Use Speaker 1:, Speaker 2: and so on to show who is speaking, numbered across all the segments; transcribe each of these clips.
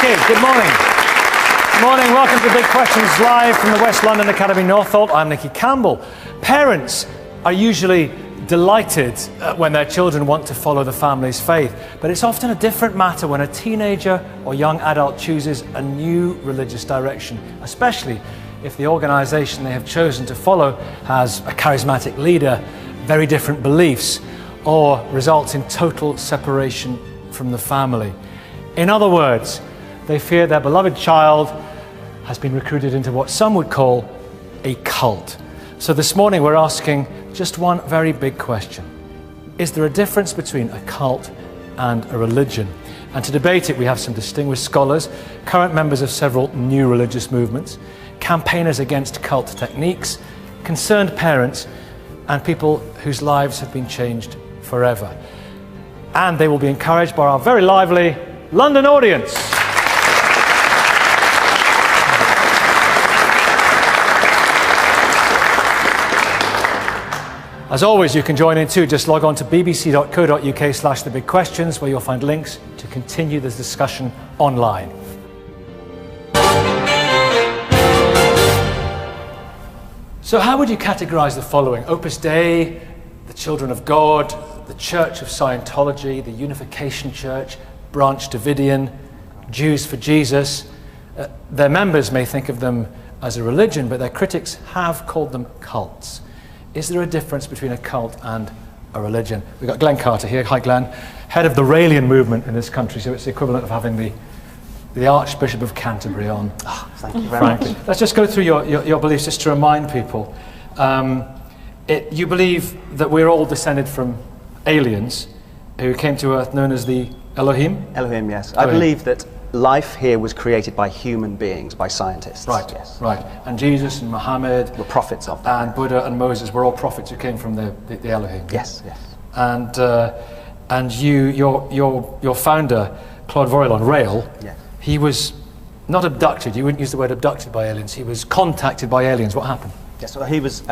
Speaker 1: Nicky, good morning. Good morning, welcome to Big Questions live from the West London Academy Northolt. I'm Nicky Campbell. Parents are usually delighted when their children want to follow the family's faith, but it's often a different matter when a teenager or young adult chooses a new religious direction, especially if the organisation they have chosen to follow has a charismatic leader, very different beliefs, or results in total separation from the family. In other words, they fear their beloved child has been recruited into what some would call a cult. So this morning we're asking just one very big question. Is there a difference between a cult and a religion? And to debate it, we have some distinguished scholars, current members of several new religious movements, campaigners against cult techniques, concerned parents, and people whose lives have been changed forever. And they will be encouraged by our very lively London audience. As always, you can join in too. Just log on to bbc.co.uk/thebigquestions, where you'll find links to continue this discussion online. So how would you categorize the following? Opus Dei, the Children of God, the Church of Scientology, the Unification Church, Branch Davidian, Jews for Jesus. Their members may think of them as a religion, but their critics have called them cults. Is there a difference between a cult and a religion? We've got Glenn Carter here. Hi, Glenn. Head of the Raelian Movement in this country, so it's the equivalent of having the Archbishop of Canterbury on.
Speaker 2: Oh, thank you very much.
Speaker 1: Let's just go through your beliefs just to remind people. You believe that we're all descended from aliens who came to Earth known as the Elohim?
Speaker 2: Elohim, yes.
Speaker 1: Elohim.
Speaker 2: I believe that life here was created by human beings, by scientists.
Speaker 1: Right,
Speaker 2: yes.
Speaker 1: Right. And Jesus and Muhammad
Speaker 2: were prophets of that.
Speaker 1: And Buddha and Moses were all prophets who came from the Elohim.
Speaker 2: Yes, yes.
Speaker 1: And your founder, Claude Vorilon, Rael,
Speaker 2: yes.
Speaker 1: He was not abducted. You wouldn't use the word abducted by aliens. He was contacted by aliens. What happened?
Speaker 2: Yes, well, he was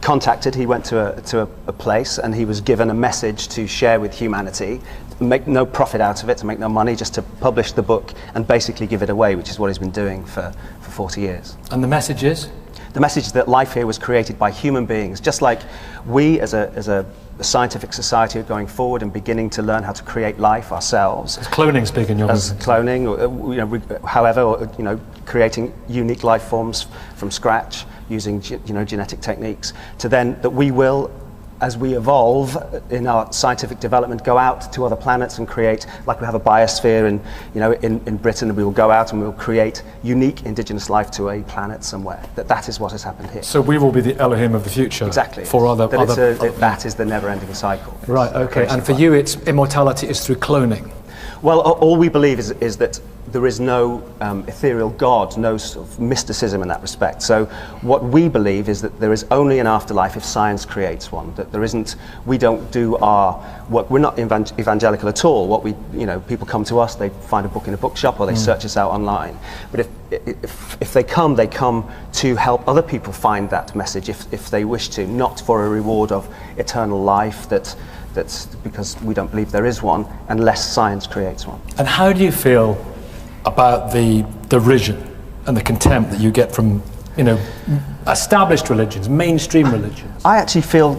Speaker 2: contacted. He went to a place and he was given a message to share with humanity, make no profit out of it, to make no money, just to publish the book and basically give it away, which is what he's been doing for 40 years.
Speaker 1: And the message is?
Speaker 2: The message is that life here was created by human beings, just like we as a scientific society are going forward and beginning to learn how to create life ourselves.
Speaker 1: As cloning's big in your
Speaker 2: As
Speaker 1: movement.
Speaker 2: cloning, however, creating unique life forms from scratch using genetic techniques, to then that we will, as we evolve in our scientific development, go out to other planets and create, like we have a biosphere in Britain, we will go out and we will create unique indigenous life to a planet somewhere. That is what has happened here.
Speaker 1: So we will be the Elohim of the future.
Speaker 2: Exactly.
Speaker 1: For
Speaker 2: that is the never-ending cycle.
Speaker 1: Right, okay. And for you, its immortality is through cloning.
Speaker 2: Well, all we believe is that there is no ethereal God, no sort of mysticism in that respect. So what we believe is that there is only an afterlife if science creates one. That there isn't. We don't do our work. We're not evangelical at all. What people come to us, they find a book in a bookshop or they search us out online. But if they come to help other people find that message if they wish to, not for a reward of eternal life. That's because we don't believe there is one unless science creates one.
Speaker 1: And how do you feel about the derision and the contempt that you get from established religions, mainstream religions?
Speaker 2: I feel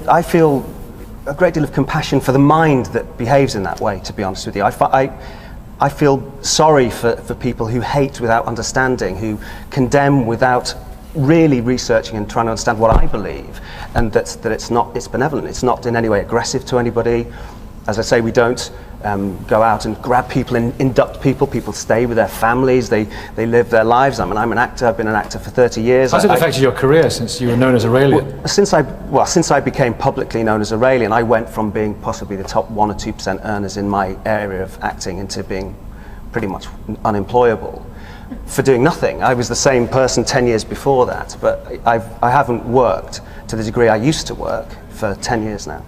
Speaker 2: a great deal of compassion for the mind that behaves in that way, to be honest with you. I feel sorry for people who hate without understanding, who condemn without really researching and trying to understand what I believe, and that it's benevolent. It's not in any way aggressive to anybody. As I say, we don't go out and grab people and induct people. People stay with their families. They live their lives. I'm an actor. I've been an actor for 30 years.
Speaker 1: How's it affected your career since you were known as a Raelian?
Speaker 2: Since I became publicly known as a Raelian, I went from being possibly the top 1 or 2% earners in my area of acting into being pretty much unemployable for doing nothing. I was the same person 10 years before that, but I haven't worked to the degree I used to work for 10 years now.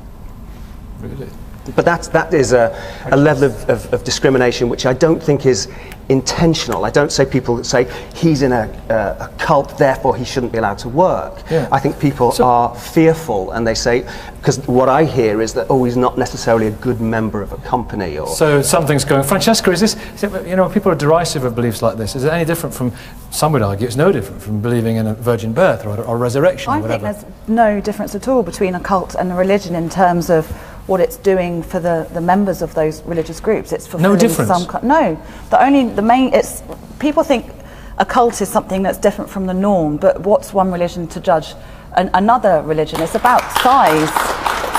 Speaker 1: Really?
Speaker 2: But that is a level of discrimination which I don't think is intentional. I don't say people say he's in a cult, therefore he shouldn't be allowed to work.
Speaker 1: Yeah.
Speaker 2: I think people are fearful, and they say, because what I hear is that, oh, he's not necessarily a good member of a company. Or
Speaker 1: so something's going. Francesca, is it, you know, people are derisive of beliefs like this. Is it any different from, some would argue, it's no different from believing in a virgin birth or resurrection or whatever?
Speaker 3: I think there's no difference at all between a cult and a religion in terms of what it's doing for the members of those religious groups. It's fulfilling
Speaker 1: no difference.
Speaker 3: It's people think a cult is something that's different from the norm, but what's one religion to judge another religion? It's about size.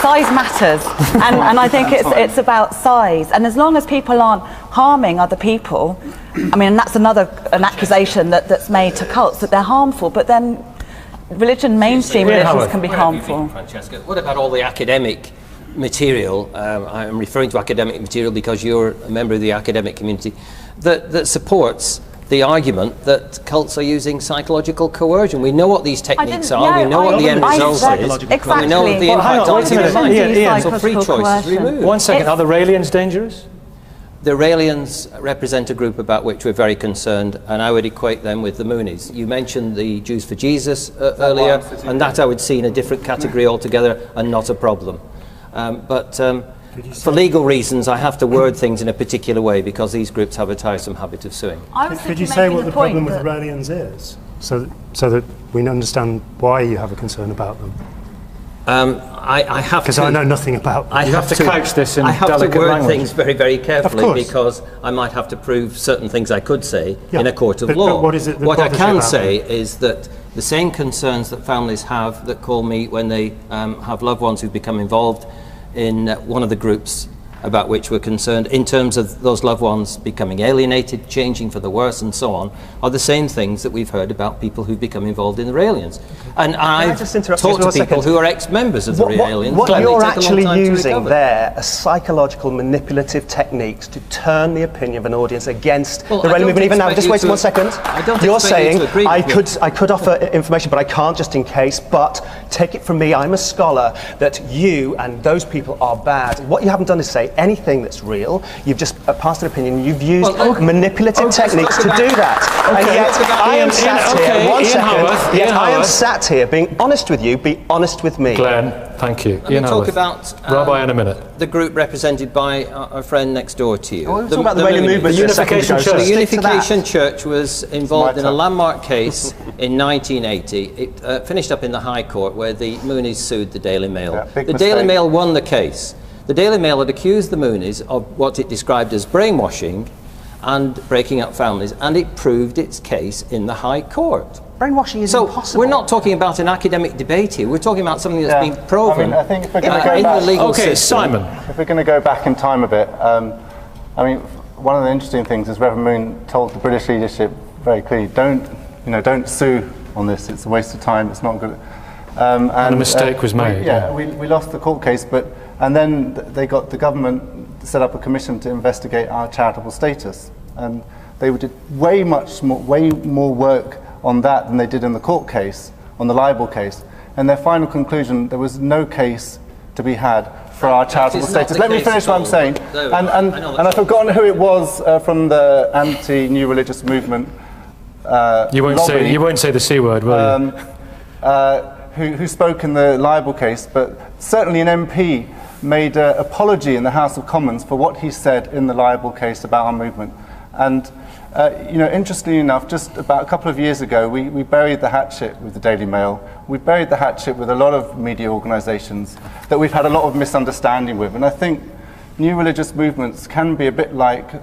Speaker 3: Size matters, and I think it's about size. And as long as people aren't harming other people, I mean, and that's an accusation that's made to cults, that they're harmful. But then mainstream religions can be harmful.
Speaker 4: Francesca, what about all the academic material? I'm referring to academic material because you're a member of the academic community that supports the argument that cults are using psychological coercion. We know what these techniques are. We know what the end result is.
Speaker 3: Exactly.
Speaker 4: We know what the impact on human mind. So free choice is removed.
Speaker 1: 1 second. Are the Raelians dangerous?
Speaker 4: The Raelians represent a group about which we're very concerned, and I would equate them with the Moonies. You mentioned the Jews for Jesus earlier, and that I would see in a different category altogether and not a problem. But for legal reasons, I have to word things in a particular way because these groups have a tiresome habit of suing.
Speaker 5: Could you say what the problem with Raelians is, so that we understand why you have a concern about them?
Speaker 4: I have to,
Speaker 5: because I know nothing about them.
Speaker 1: You have to couch this in delicate language.
Speaker 4: I have to word things very, very carefully,
Speaker 5: Of course.
Speaker 4: because I might have to prove certain things I could say in a court of
Speaker 5: but
Speaker 4: law.
Speaker 5: what is it that
Speaker 4: what I
Speaker 5: bothers you
Speaker 4: can
Speaker 5: about
Speaker 4: say
Speaker 5: them?
Speaker 4: is that the same concerns that families have that call me when they have loved ones who've become involved in one of the groups about which we're concerned, in terms of those loved ones becoming alienated, changing for the worse and so on, are the same things that we've heard about people who've become involved in the Raelians. And I've talked to people who are ex-members of the Raelians.
Speaker 2: What you're actually using there are psychological manipulative techniques to turn the opinion of an audience against the Raelian movement. Even now, just wait 1 second. You're saying I could offer information, but I can't, just in case. But take it from me, I'm a scholar, that you and those people are bad. What you haven't done is say anything that's real. You've just passed an opinion. You've used manipulative techniques to do that. And yet I am sat here. 1 second. Yet I am sat here being honest with you. Be honest with me.
Speaker 1: Glenn, thank you.
Speaker 4: Let me talk about
Speaker 1: Rabbi in a minute.
Speaker 4: the group represented by our friend next door to you.
Speaker 2: We're talking about the Raelian movement.
Speaker 1: The Unification Church.
Speaker 4: The Unification Church was involved in a landmark case in 1980. It finished up in the High Court where the Moonies sued the Daily Mail. The Daily Mail won the case. The Daily Mail had accused the Moonies of what it described as brainwashing and breaking up families, and it proved its case in the High Court.
Speaker 2: Brainwashing is impossible.
Speaker 4: So we're not talking about an academic debate here. We're talking about something that's been proven.
Speaker 6: I think if we're going to go
Speaker 4: in
Speaker 6: back,
Speaker 4: the legal system.
Speaker 1: Simon.
Speaker 6: If we're going to go back in time a bit, I mean, one of the interesting things is Reverend Moon told the British leadership very clearly, don't sue on this. It's a waste of time. It's not good.
Speaker 1: And a mistake was made.
Speaker 6: We lost the court case, and then they got the government set up a commission to investigate our charitable status, and they did way more work on that than they did in the court case, on the libel case. And their final conclusion, there was no case to be had for our charitable status. Let me finish what I'm saying. And I've forgotten who it was from the anti-new religious movement.
Speaker 1: You won't say the C word, will you?
Speaker 6: Who spoke in the libel case, but certainly an MP made an apology in the House of Commons for what he said in the libel case about our movement. And interestingly enough, just about a couple of years ago, we buried the hatchet with the Daily Mail. We buried the hatchet with a lot of media organisations that we've had a lot of misunderstanding with. And I think new religious movements can be a bit like a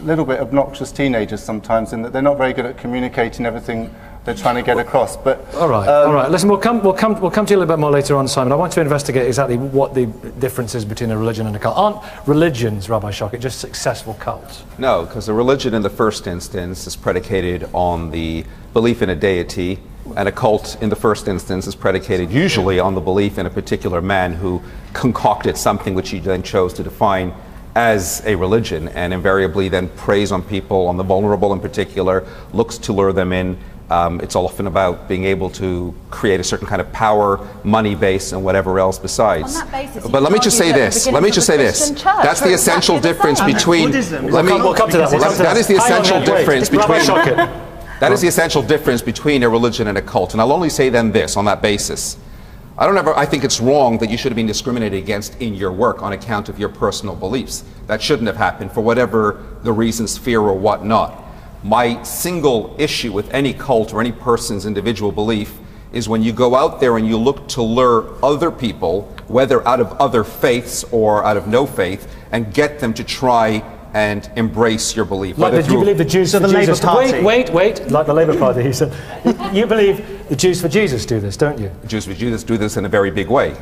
Speaker 6: little bit obnoxious teenagers sometimes, in that they're not very good at communicating everything they're trying to get across. But
Speaker 1: all right. Listen, we'll come to you a little bit more later on, Simon. I want to investigate exactly what the difference is between a religion and a cult. Aren't religions, Rabbi Shockett, just successful cults?
Speaker 7: No, because a religion in the first instance is predicated on the belief in a deity, and a cult in the first instance is predicated usually on the belief in a particular man who concocted something which he then chose to define as a religion, and invariably then preys on people, on the vulnerable in particular, looks to lure them in, It's often about being able to create a certain kind of power, money base, and whatever else besides.
Speaker 3: On that basis,
Speaker 7: but let me just say this. Let me just say this. That's the essential difference between.
Speaker 1: We'll come to that.
Speaker 7: That is the essential difference between.
Speaker 1: That
Speaker 7: That is the essential difference between a religion and a cult. And I'll only say then this on that basis. I think it's wrong that you should have been discriminated against in your work on account of your personal beliefs. That shouldn't have happened for whatever the reasons, fear or whatnot. My single issue with any cult or any person's individual belief is when you go out there and you look to lure other people, whether out of other faiths or out of no faith, and get them to try and embrace your belief.
Speaker 1: Like do you believe the Jews for Jesus?
Speaker 2: Party.
Speaker 1: Wait. Like the Labour Party, he said. You believe the Jews for Jesus do this, don't you?
Speaker 7: The Jews for Jesus do this in a very big way.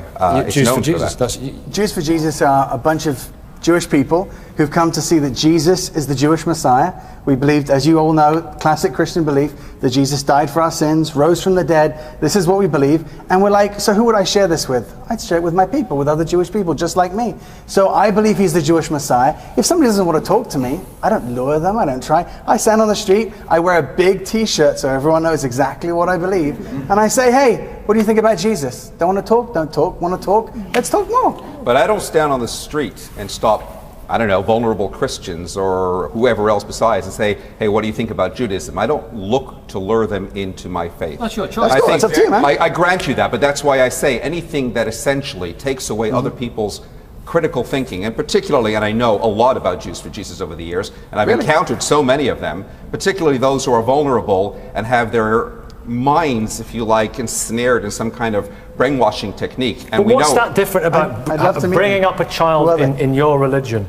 Speaker 1: Jews for Jesus.
Speaker 8: Jews for Jesus are a bunch of Jewish people who've come to see that Jesus is the Jewish Messiah. We believed, as you all know, classic Christian belief, that Jesus died for our sins, rose from the dead. This is what we believe. And we're like, so who would I share this with? I'd share it with my people, with other Jewish people, just like me. So I believe he's the Jewish Messiah. If somebody doesn't want to talk to me, I don't lure them, I don't try. I stand on the street, I wear a big t-shirt so everyone knows exactly what I believe. And I say, hey, what do you think about Jesus? Don't want to talk? Don't talk. Want to talk? Let's talk more.
Speaker 7: But I don't stand on the street and stop, I don't know, vulnerable Christians or whoever else besides and say, hey, what do you think about Judaism? I don't look to lure them into my faith.
Speaker 4: That's your choice.
Speaker 8: That's cool. It's up to you, man.
Speaker 7: I grant you that, but that's why I say anything that essentially takes away other people's critical thinking, and particularly, and I know a lot about Jews for Jesus over the years, and I've encountered so many of them, particularly those who are vulnerable and have their minds, if you like, ensnared in some kind of brainwashing technique. And
Speaker 1: but what's that different about bringing up a child in your religion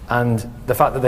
Speaker 1: and the fact that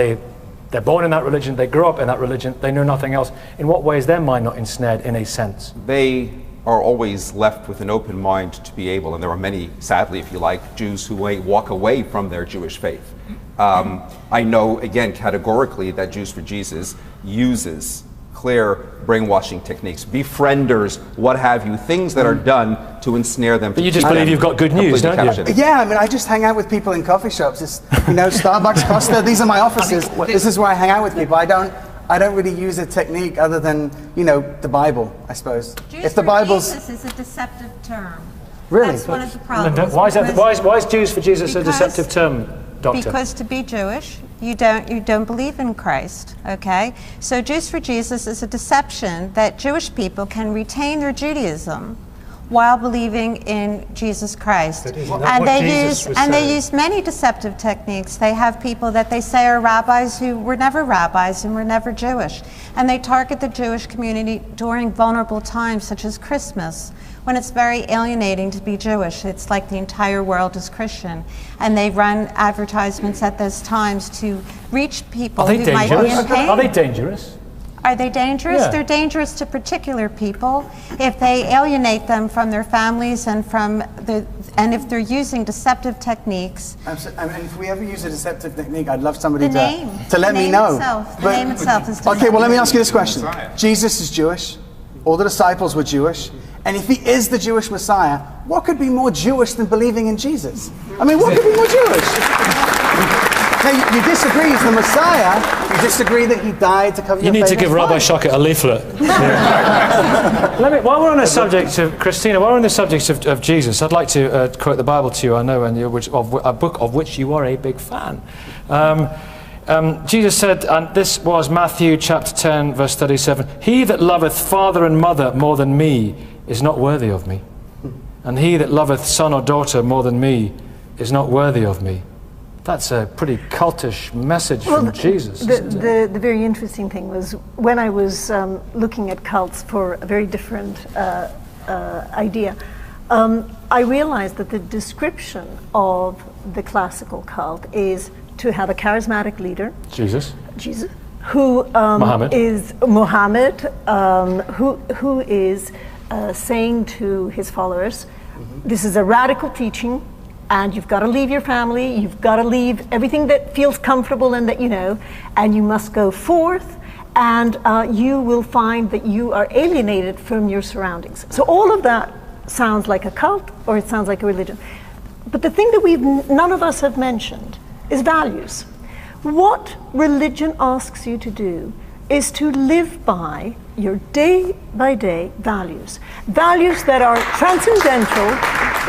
Speaker 1: they're born in that religion, they grow up in that religion, they know nothing else? In what way is their mind not ensnared in a sense?
Speaker 7: They are always left with an open mind to be able, and there are many, sadly, if you like, Jews who walk away from their Jewish faith. I know, again, categorically that Jews for Jesus uses clear brainwashing techniques, befrienders, what have you, things that are done to ensnare them.
Speaker 1: But you just believe you've got good news, don't you?
Speaker 8: Yeah, I mean, I just hang out with people in coffee shops. It's, you know, Starbucks, Costa, these are my offices. This is where I hang out with people. I don't really use a technique other than, you know, the Bible, I suppose.
Speaker 9: Jews for Jesus is a deceptive term.
Speaker 8: Really?
Speaker 9: That's one of the problems.
Speaker 1: Why is Jews for Jesus a deceptive term, Doctor?
Speaker 9: Because to be Jewish, you don't believe in Christ, okay? So Jews for Jesus is a deception that Jewish people can retain their Judaism while believing in Jesus Christ. And they use many deceptive techniques. They have people that they say are rabbis who were never rabbis and were never Jewish. And they target the Jewish community during vulnerable times such as Christmas, when it's very alienating to be Jewish. It's like the entire world is Christian. And they run advertisements at those times to reach people who might be in pain.
Speaker 1: Are they dangerous?
Speaker 9: Are they dangerous?
Speaker 1: Yeah.
Speaker 9: They're dangerous to particular people if they alienate them from their families and and if they're using deceptive techniques.
Speaker 8: And if we ever use a deceptive technique, I'd love somebody to let me know.
Speaker 9: The name itself is deceptive.
Speaker 8: Okay, well, let me ask you this question. Jesus is Jewish. All the disciples were Jewish. And if he is the Jewish Messiah, what could be more Jewish than believing in Jesus? I mean, what could be more Jewish? Now, you disagree he's the Messiah. You disagree that he died to cover your
Speaker 1: You need to give Rabbi Shockett a leaflet. While we're on the subject of Christina, while we're on the subject of Jesus, I'd like to quote the Bible to you. I know, and a book of which you are a big fan. Jesus said, and this was Matthew chapter 10, verse 37, "He that loveth father and mother more than me is not worthy of me. And he that loveth son or daughter more than me is not worthy of me." That's a pretty cultish message from Jesus.
Speaker 10: The very interesting thing was when I was looking at cults for a very different idea, I realized that the description of the classical cult is to have a charismatic leader, Jesus, who is Muhammad, who is saying to his followers, this is a radical teaching, and you've got to leave your family, you've got to leave everything that feels comfortable and that you know, and you must go forth, and you will find that you are alienated from your surroundings. So all of that sounds like a cult, or it sounds like a religion. But the thing that none of us have mentioned is values. What religion asks you to do is to live by your day-by-day values. Values that are transcendental,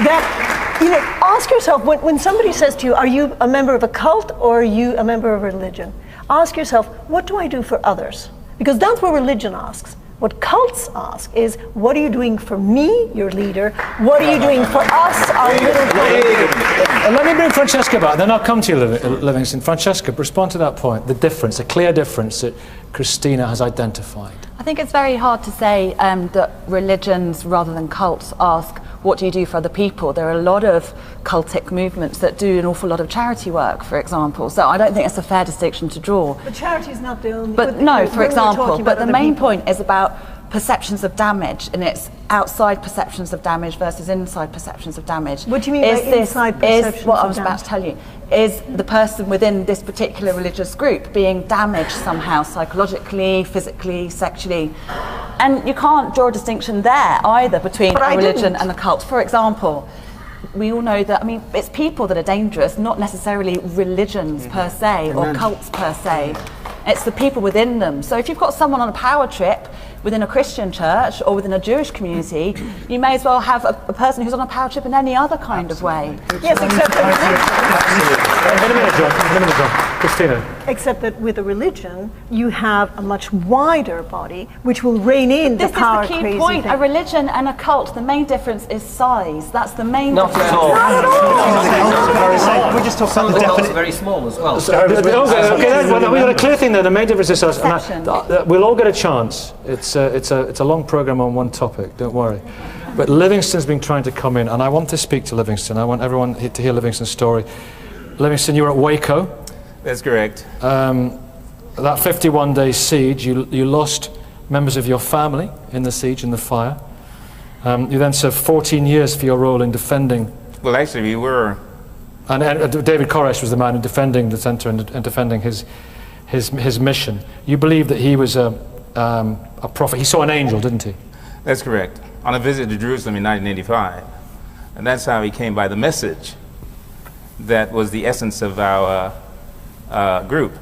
Speaker 10: that, you know, ask yourself, when somebody says to you, are you a member of a cult or are you a member of a religion? Ask yourself, what do I do for others? Because that's what religion asks. What cults ask is, what are you doing for me, your leader? What are you doing for us, our little group?
Speaker 1: Let me bring Francesca back, then I'll come to you, Livingston. Francesca, respond to that point, the difference, a clear difference that Christina has identified.
Speaker 3: I think it's very hard to say that religions rather than cults ask, what do you do for other people? There are a lot of cultic movements that do an awful lot of charity work, for example. So I don't think it's a fair distinction to draw.
Speaker 10: But charity is not the only...
Speaker 3: But no, for example, but the main point is about perceptions of damage, and it's outside perceptions of damage versus inside perceptions of damage.
Speaker 10: What do you mean by inside perceptions of damage?
Speaker 3: Is what I was about to tell you. Is the person within this particular religious group being damaged somehow, psychologically, physically, sexually? And you can't draw a distinction there either between a religion and a cult. For example, we all know that, I mean, it's people that are dangerous, not necessarily religions per se or cults per se. It's the people within them. So if you've got someone on a power trip within a Christian church or within a Jewish community, you may as well have a person who's on a power trip in any other kind of way.
Speaker 10: Yes, except
Speaker 1: John. Christina.
Speaker 10: Except that with a religion, you have a much wider body, which will rein in the power crazy thing.
Speaker 3: This is the key point. A religion and a cult, the main difference is size. That's the main difference.
Speaker 4: Not at all.
Speaker 10: Not at all.
Speaker 2: We just talk
Speaker 4: Some of
Speaker 2: about
Speaker 4: the
Speaker 2: the
Speaker 4: cults are very small as well.
Speaker 1: We've got a clear thing there. The main difference is size. And we'll all get a chance. It's a long programme on one topic, don't worry. But Livingston's been trying to come in, and I want to speak to Livingston. I want everyone to hear Livingston's story. Livingston, you were at Waco.
Speaker 11: That's correct.
Speaker 1: That 51-day siege, you lost members of your family in the siege, in the fire. You then served 14 years for your role in defending...
Speaker 11: Well, actually, we were...
Speaker 1: And David Koresh was the man in defending the centre and defending his mission. You believe that he was a prophet. He saw an angel, didn't he?
Speaker 11: That's correct. On a visit to Jerusalem in 1985. And that's how he came by the message that was the essence of our group.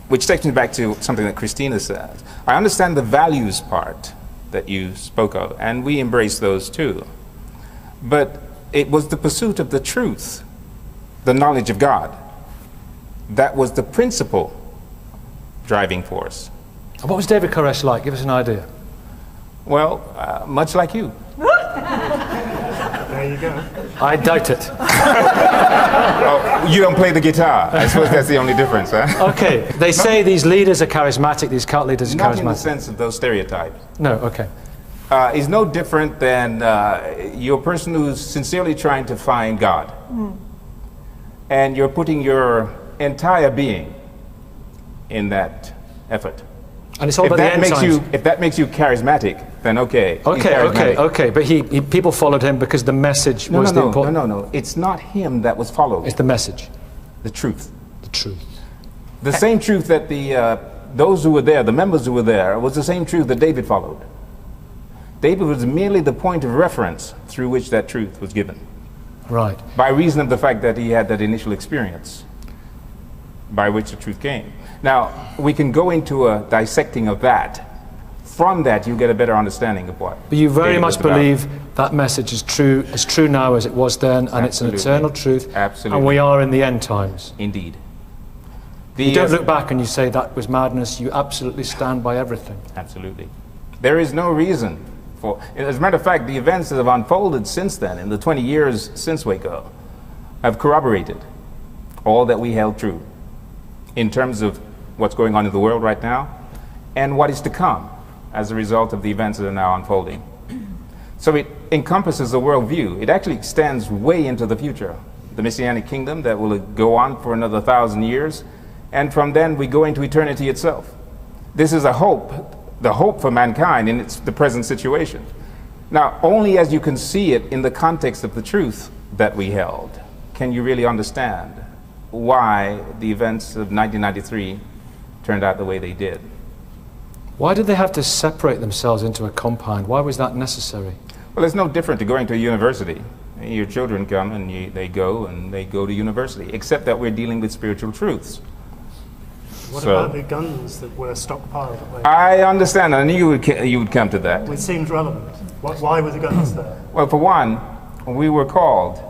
Speaker 11: Which takes me back to something that Christina said. I understand the values part that you spoke of, and we embrace those too. But it was the pursuit of the truth, the knowledge of God, that was the principal driving force.
Speaker 1: And what was David Koresh like? Give us an idea.
Speaker 11: Well, much like you.
Speaker 5: There you go.
Speaker 1: I doubt it.
Speaker 11: Oh, you don't play the guitar. I suppose that's the only difference, huh?
Speaker 1: Okay. They say these leaders are charismatic, these cult leaders are charismatic.
Speaker 11: Not in the sense of those stereotypes.
Speaker 1: No, okay.
Speaker 11: Is no different than you're a person who's sincerely trying to find God. And you're putting your entire being in that effort.
Speaker 1: And it's all about the end times.
Speaker 11: If that makes you charismatic, then okay.
Speaker 1: Okay. But people followed him because the message was the important.
Speaker 11: No. It's not him that was followed.
Speaker 1: It's the message.
Speaker 11: The truth.
Speaker 1: The truth.
Speaker 11: The same truth that those who were there, the members who were there, was the same truth that David followed. David was merely the point of reference through which that truth was given.
Speaker 1: Right.
Speaker 11: By reason of the fact that he had that initial experience by which the truth came. Now, we can go into a dissecting of that. From that, you get a better understanding of what. But
Speaker 1: you very much believe that message is true now as it was then, and it's an eternal truth.
Speaker 11: Absolutely.
Speaker 1: And we are in the end times.
Speaker 11: Indeed.
Speaker 1: You don't look back and you say that was madness. You absolutely stand by everything.
Speaker 11: Absolutely. There is no reason for... As a matter of fact, the events that have unfolded since then, in the 20 years since Waco, have corroborated all that we held true in terms of what's going on in the world right now and what is to come as a result of the events that are now unfolding. So it encompasses a worldview. It actually extends way into the future. The Messianic kingdom that will go on for another 1,000 years, and from then we go into eternity itself. This is a hope, the hope for mankind in the present situation. Now, only as you can see it in the context of the truth that we held can you really understand why the events of 1993 turned out the way they did.
Speaker 1: Why did they have to separate themselves into a compound? Why was that necessary?
Speaker 11: Well, it's no different to going to a university. Your children come and they go to university, except that we're dealing with spiritual truths.
Speaker 5: What about the guns that were stockpiled at Wales?
Speaker 11: I understand. I knew you would come to that.
Speaker 5: It seemed relevant. Why were the guns there?
Speaker 11: Well, for one, we were called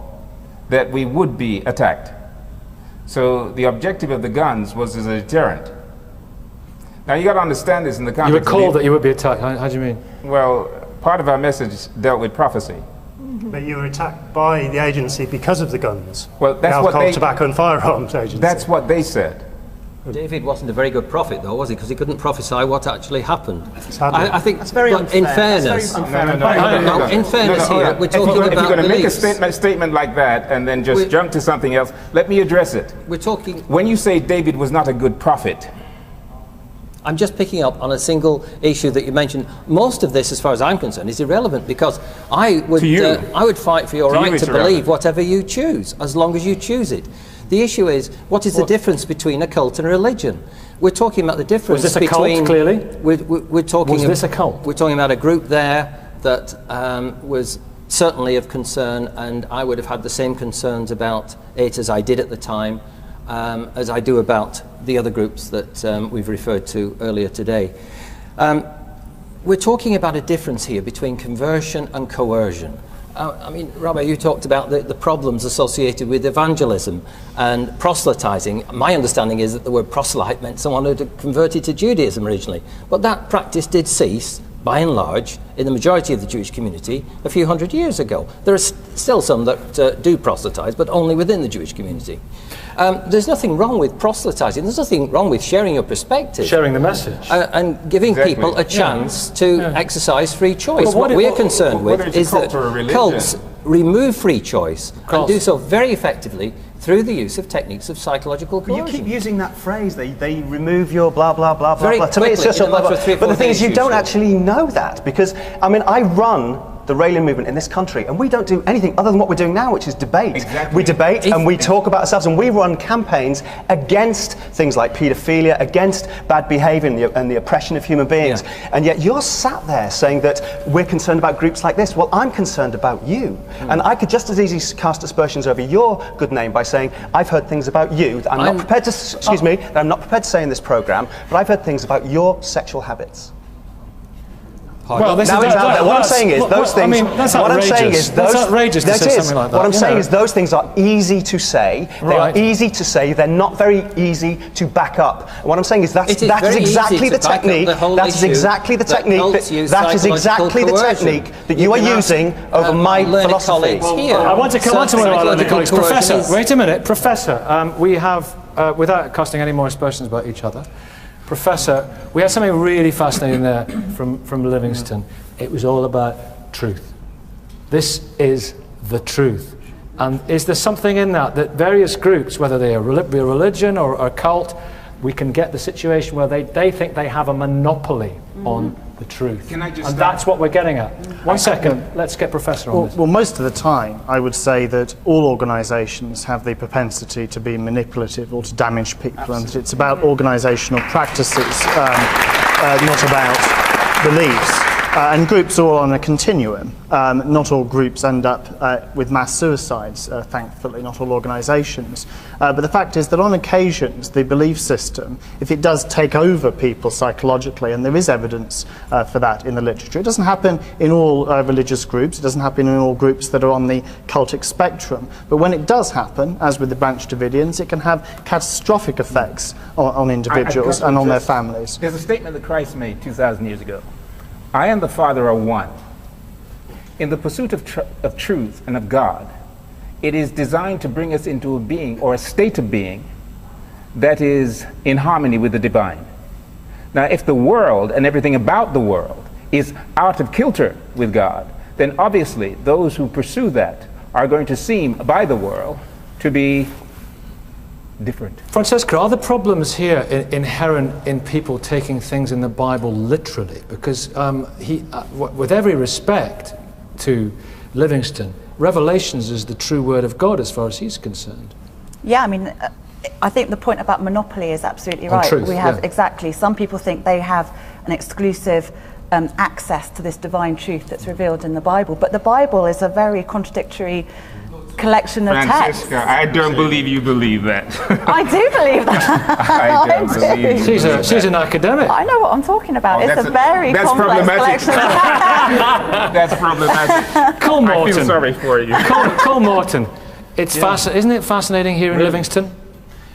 Speaker 11: that we would be attacked. So the objective of the guns was as a deterrent. Now you got to understand this in the context.
Speaker 1: You were called that you would be attacked. How do you mean?
Speaker 11: Well, part of our message dealt with prophecy.
Speaker 5: But you were attacked by the agency because of the guns.
Speaker 11: Well, that's
Speaker 5: the
Speaker 11: what
Speaker 5: Alcohol,
Speaker 11: they,
Speaker 5: Tobacco and Firearms Agency.
Speaker 11: That's what they said.
Speaker 4: David wasn't a very good prophet, though, was he? Because he couldn't prophesy what actually happened.
Speaker 5: I
Speaker 4: think
Speaker 8: that's very unfair.
Speaker 4: in fairness, in fairness here, we're talking about
Speaker 11: if you're going to make a
Speaker 4: beliefs.
Speaker 11: statement like that and then just jump to something else, let me address it.
Speaker 4: We're talking.
Speaker 11: When you say David was not a good prophet,
Speaker 4: I'm just picking up on a single issue that you mentioned. Most of this, as far as I'm concerned, is irrelevant because I would fight for your right to believe whatever you choose, as long as you choose it. The issue is, what is the difference between a cult and a religion? We're talking about the difference
Speaker 1: between... Was this a cult, clearly?
Speaker 4: We're talking...
Speaker 1: Was this a cult?
Speaker 4: We're talking about a group there that was certainly of concern, and I would have had the same concerns about it as I did at the time, as I do about the other groups that we've referred to earlier today. We're talking about a difference here between conversion and coercion. I mean, Rabbi, you talked about the problems associated with evangelism and proselytizing. My understanding is that the word proselyte meant someone who had converted to Judaism originally. But that practice did cease, by and large, in the majority of the Jewish community a few hundred years ago. There are still some that do proselytize, but only within the Jewish community. There's nothing wrong with proselytizing. There's nothing wrong with sharing your perspective.
Speaker 1: Sharing the message.
Speaker 4: And giving people a chance to exercise free choice. Well, what we're concerned with is that cults remove free choice and do so very effectively through the use of techniques of psychological coercion.
Speaker 2: You keep using that phrase, they remove your blah, blah, blah, blah, blah.
Speaker 4: To me, it's just a blah, blah.
Speaker 2: But the thing is, you don't actually know that, because, I mean, I run the Raelian movement in this country, and we don't do anything other than what we're doing now, which is debate.
Speaker 11: Exactly.
Speaker 2: We debate and we talk about ourselves, and we run campaigns against things like paedophilia, against bad behaviour and the oppression of human beings. Yeah. And yet you're sat there saying that we're concerned about groups like this. Well, I'm concerned about you. And I could just as easily cast aspersions over your good name by saying, I've heard things about you that I'm not prepared to, that I'm not prepared to say in this programme, but I've heard things about your sexual habits.
Speaker 1: Well,
Speaker 2: what I'm saying is those things.
Speaker 1: I mean, that's outrageous. That's outrageous to say something like that.
Speaker 2: What I'm saying is those things are easy to say. They are easy to say. They're not very easy to back up. And what I'm saying is that is exactly the technique. That is exactly the technique. That is exactly the technique that you are using over my philosophy.
Speaker 1: I want to come on to one of our learned colleagues. Professor, wait a minute. Professor, we have, without casting any more aspersions about each other, Professor, we had something really fascinating there from Livingston. It was all about truth. This is the truth. And is there something in that various groups, whether they are be a religion or a cult, we can get the situation where they think they have a monopoly on the truth. And that's what we're getting at. One second, let's get Professor on this.
Speaker 12: Well, most of the time, I would say that all organisations have the propensity to be manipulative or to damage people. Absolutely. And it's about organisational practices, not about beliefs. And groups are all on a continuum. Not all groups end up with mass suicides, thankfully, not all organisations. But the fact is that on occasions, the belief system, if it does take over people psychologically, and there is evidence for that in the literature, it doesn't happen in all religious groups, it doesn't happen in all groups that are on the cultic spectrum. But when it does happen, as with the Branch Davidians, it can have catastrophic effects on individuals and on their families.
Speaker 11: There's a statement that Christ made 2,000 years ago. I and the Father are one. In the pursuit of truth and of God, it is designed to bring us into a being or a state of being that is in harmony with the divine. Now, if the world and everything about the world is out of kilter with God, then obviously those who pursue that are going to seem by the world to be different.
Speaker 1: Francesca, are the problems here inherent in people taking things in the Bible literally? Because with every respect to Livingston, Revelations is the true word of God as far as he's concerned.
Speaker 3: Yeah, I mean, I think the point about monopoly is absolutely right.
Speaker 1: Truth,
Speaker 3: we have exactly. Some people think they have an exclusive access to this divine truth that's revealed in the Bible, but the Bible is a very contradictory collection of texts.
Speaker 11: Francesca, I don't believe you believe that.
Speaker 3: I do believe that.
Speaker 11: I don't believe you
Speaker 1: She's
Speaker 11: believe
Speaker 1: she's an academic.
Speaker 3: I know what I'm talking about.
Speaker 11: Oh,
Speaker 3: It's a very
Speaker 11: that's
Speaker 3: complex
Speaker 11: problematic.
Speaker 3: collection.
Speaker 11: That's problematic.
Speaker 1: Cole
Speaker 11: I
Speaker 1: Morton.
Speaker 11: feel sorry for you.
Speaker 1: Cole Morton. It's isn't it fascinating here in Livingston?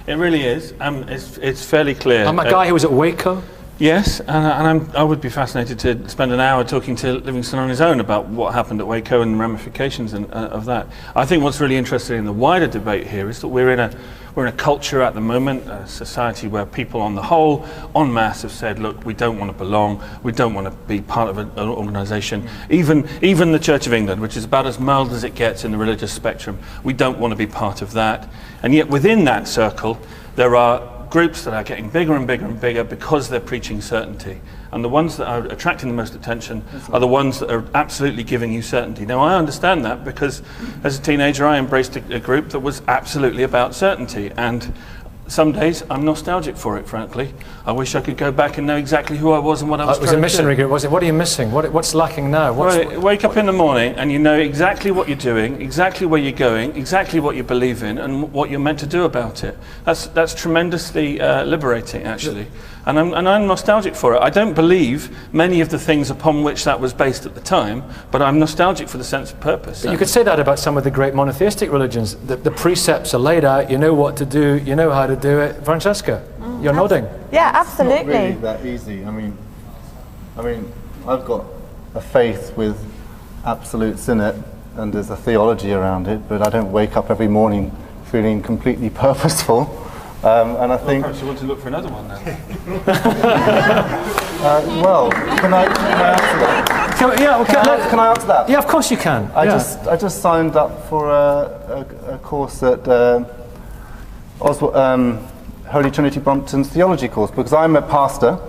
Speaker 13: It really is. It's fairly clear.
Speaker 1: I'm a guy who was at Waco.
Speaker 13: Yes, and I would be fascinated to spend an hour talking to Livingston on his own about what happened at Waco and the ramifications of that. I think what's really interesting in the wider debate here is that we're in a culture at the moment, a society where people on the whole, en masse, have said, look, we don't want to belong, we don't want to be part of an organisation. Even the Church of England, which is about as mild as it gets in the religious spectrum, we don't want to be part of that. And yet within that circle, there are groups that are getting bigger and bigger and bigger because they're preaching certainty. And the ones that are attracting the most attention are the ones that are absolutely giving you certainty. Now, I understand that because as a teenager, I embraced a group that was absolutely about certainty. And some days, I'm nostalgic for it, frankly. I wish I could go back and know exactly who I was and what I was
Speaker 1: It was
Speaker 13: trying
Speaker 1: a missionary
Speaker 13: to do.
Speaker 1: group, was it? What are you missing? What's lacking now?
Speaker 13: Well, wake up in the morning and you know exactly what you're doing, exactly where you're going, exactly what you believe in, and what you're meant to do about it. That's tremendously liberating, actually. And I'm nostalgic for it. I don't believe many of the things upon which that was based at the time, but I'm nostalgic for the sense of purpose.
Speaker 1: But you could say that about some of the great monotheistic religions. The precepts are laid out, you know what to do, you know how to do it. Francesca, you're nodding.
Speaker 3: Yeah, absolutely.
Speaker 6: It's not really that easy. I mean, I've got a faith with absolutes in it, and there's a theology around it, but I don't wake up every morning feeling completely purposeful. And I think.
Speaker 13: Perhaps you want to look for another one then.
Speaker 6: Well, can I answer that? Can I answer that?
Speaker 1: Yeah, of course you can.
Speaker 6: I just signed up for a course at Holy Trinity Brompton's theology course because I'm a pastor.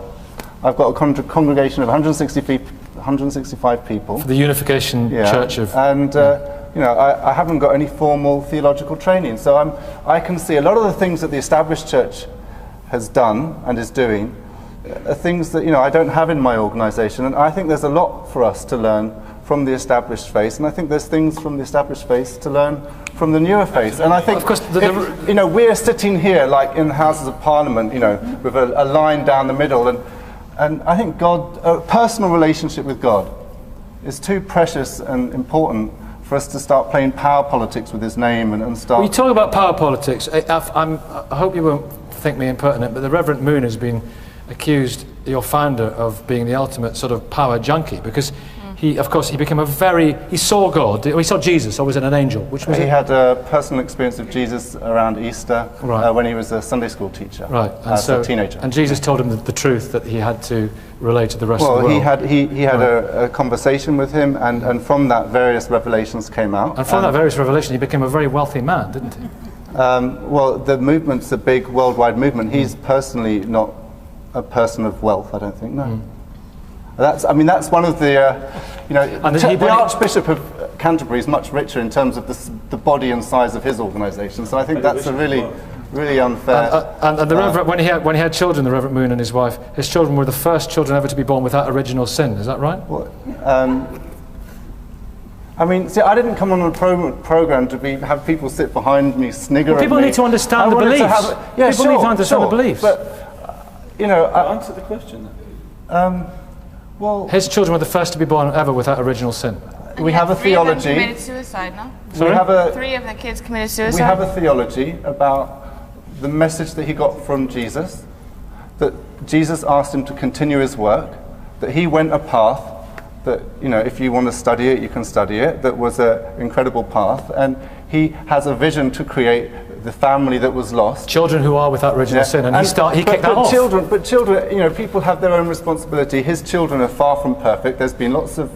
Speaker 6: I've got a congregation of 165 people.
Speaker 1: The Unification Church of.
Speaker 6: And you know, I haven't got any formal theological training, so I can see a lot of the things that the established church has done and is doing are things that I don't have in my organisation, and I think there's a lot for us to learn from the established faith, and I think there's things from the established faith to learn from the newer faith. And I think, of course, we're sitting here like in the Houses of Parliament, with a line down the middle, and I think a personal relationship with God is too precious and important for us to start playing power politics with his name and start.
Speaker 1: When you talk about power politics, I hope you won't think me impertinent, but the Reverend Moon has been accused, your founder, of being the ultimate sort of power junkie because he became he saw God, he saw Jesus, or was it an angel? Which was
Speaker 6: he had a personal experience of Jesus around Easter when he was a Sunday school teacher, as a teenager.
Speaker 1: And Jesus told him the truth that he had to relate to the rest of the world.
Speaker 6: He had a conversation with him, and from that various revelations came out.
Speaker 1: And from that various revelation, he became a very wealthy man, didn't he?
Speaker 6: Well, the movement's a big worldwide movement. He's personally not a person of wealth, I don't think. No. That's one of the, the Archbishop of Canterbury is much richer in terms of the body and size of his organisation. So I think that's a really unfair.
Speaker 1: And the Reverend, when he had children, the Reverend Moon and his wife, his children were the first children ever to be born without original sin. Is that right?
Speaker 6: Well, I didn't come on a program to have people sit behind me, snigger at me.
Speaker 1: People need to understand the beliefs. People need to understand the beliefs.
Speaker 6: But,
Speaker 13: answer the question then.
Speaker 6: Well,
Speaker 1: his children were the first to be born ever without original sin.
Speaker 6: We have a theology.
Speaker 14: 3 of them committed suicide, no?
Speaker 1: Sorry?
Speaker 14: 3 of the kids committed suicide.
Speaker 6: We have a theology about the message that he got from Jesus, that Jesus asked him to continue his work, that he went a path that, if you want to study it, you can study it, that was an incredible path, and he has a vision to create the family that was lost.
Speaker 1: Children who are without original sin, and he kicked that off.
Speaker 6: But children, people have their own responsibility. His children are far from perfect. There's been lots of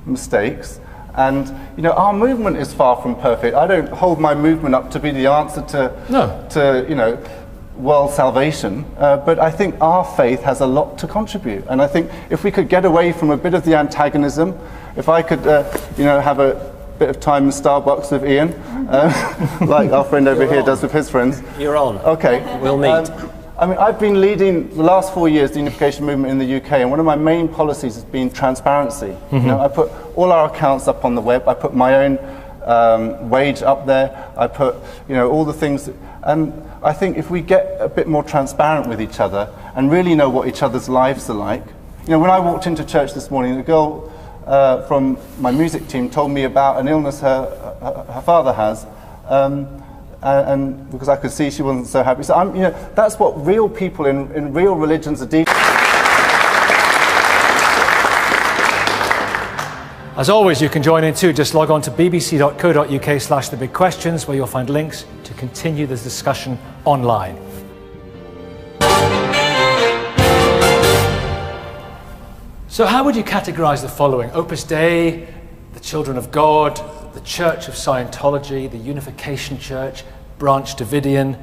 Speaker 6: mistakes. And, our movement is far from perfect. I don't hold my movement up to be the answer to world salvation. But I think our faith has a lot to contribute. And I think if we could get away from a bit of the antagonism, if I could, have a bit of time in Starbucks with Ian, like our friend over here does with his friends.
Speaker 4: You're on.
Speaker 6: Okay.
Speaker 4: We'll meet.
Speaker 6: I've been leading the last 4 years the unification movement in the UK, and one of my main policies has been transparency. I put all our accounts up on the web. I put my own wage up there. I put, all the things. And I think if we get a bit more transparent with each other and really know what each other's lives are like. When I walked into church this morning, a girl from my music team told me about an illness her father has. And because I could see she wasn't so happy. So that's what real people in real religions are dealing with.
Speaker 1: As always, you can join in too. Just log on to bbc.co.uk/thebigquestions, where you'll find links to continue this discussion online. So how would you categorize the following? Opus Dei, the Children of God, the Church of Scientology, the Unification Church, Branch Davidian,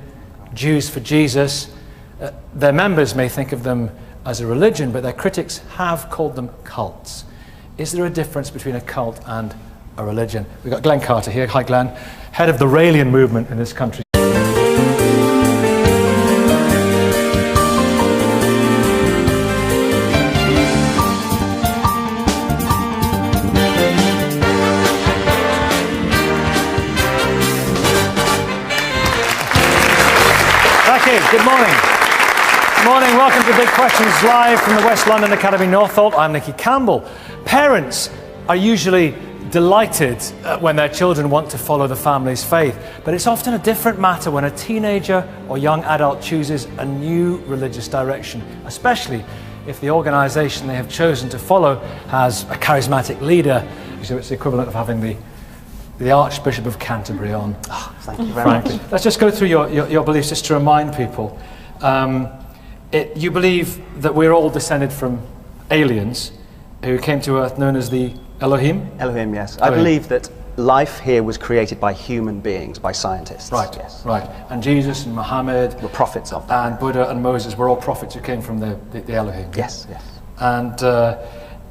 Speaker 1: Jews for Jesus. Their members may think of them as a religion, but their critics have called them cults. Is there a difference between a cult and a religion? We've got Glenn Carter here. Hi, Glenn. Head of the Raelian Movement in this country. Good morning. Good morning. Welcome to Big Questions live from the West London Academy Northolt. I'm Nicky Campbell. Parents are usually delighted when their children want to follow the family's faith, but it's often a different matter when a teenager or young adult chooses a new religious direction, especially if the organisation they have chosen to follow has a charismatic leader. So it's the equivalent of having the Archbishop of Canterbury on.
Speaker 2: Oh, thank you very much.
Speaker 1: Let's just go through your beliefs just to remind people. You believe that we're all descended from aliens who came to Earth known as the Elohim?
Speaker 2: Elohim, yes.
Speaker 1: Elohim.
Speaker 2: I believe that life here was created by human beings, by scientists.
Speaker 1: Right,
Speaker 2: yes.
Speaker 1: Right. And Jesus and Muhammad
Speaker 2: were prophets of them.
Speaker 1: And Buddha and Moses were all prophets who came from the Elohim.
Speaker 2: Yes, yes.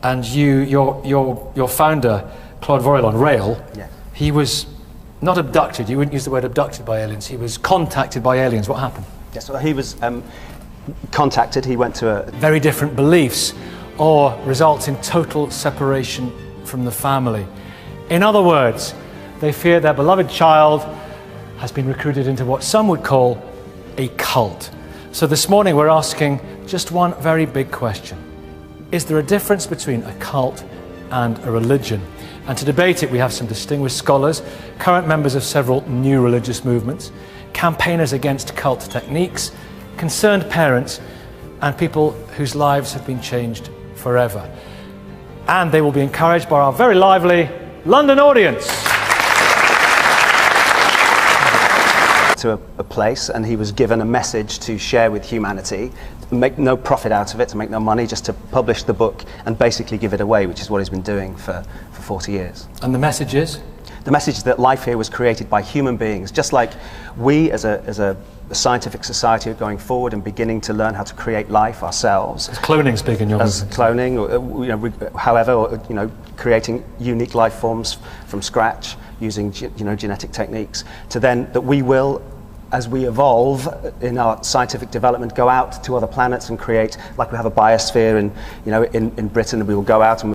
Speaker 1: And your founder, Claude Vorilon, Rael,
Speaker 2: yes.
Speaker 1: He was not abducted. You wouldn't use the word abducted by aliens. He was contacted by aliens. What happened?
Speaker 2: Yes, well, he was contacted. He went to a...
Speaker 1: Very different beliefs or results in total separation from the family. In other words, they fear their beloved child has been recruited into what some would call a cult. So this morning we're asking just one very big question. Is there a difference between a cult and a religion? And to debate it, we have some distinguished scholars, current members of several new religious movements, campaigners against cult techniques, concerned parents, and people whose lives have been changed forever. And they will be encouraged by our very lively London audience.
Speaker 2: To a place, and he was given a message to share with humanity, make no profit out of it, to make no money, just to publish the book and basically give it away, which is what he's been doing for 40 years.
Speaker 1: And the message is?
Speaker 2: The message is that life here was created by human beings, just like we as a scientific society are going forward and beginning to learn how to create life ourselves.
Speaker 1: Is cloning big in your movement?
Speaker 2: Cloning, or, creating unique life forms from scratch using genetic techniques, to then that we will, as we evolve in our scientific development, go out to other planets and create, like we have a biosphere in Britain, and we will go out and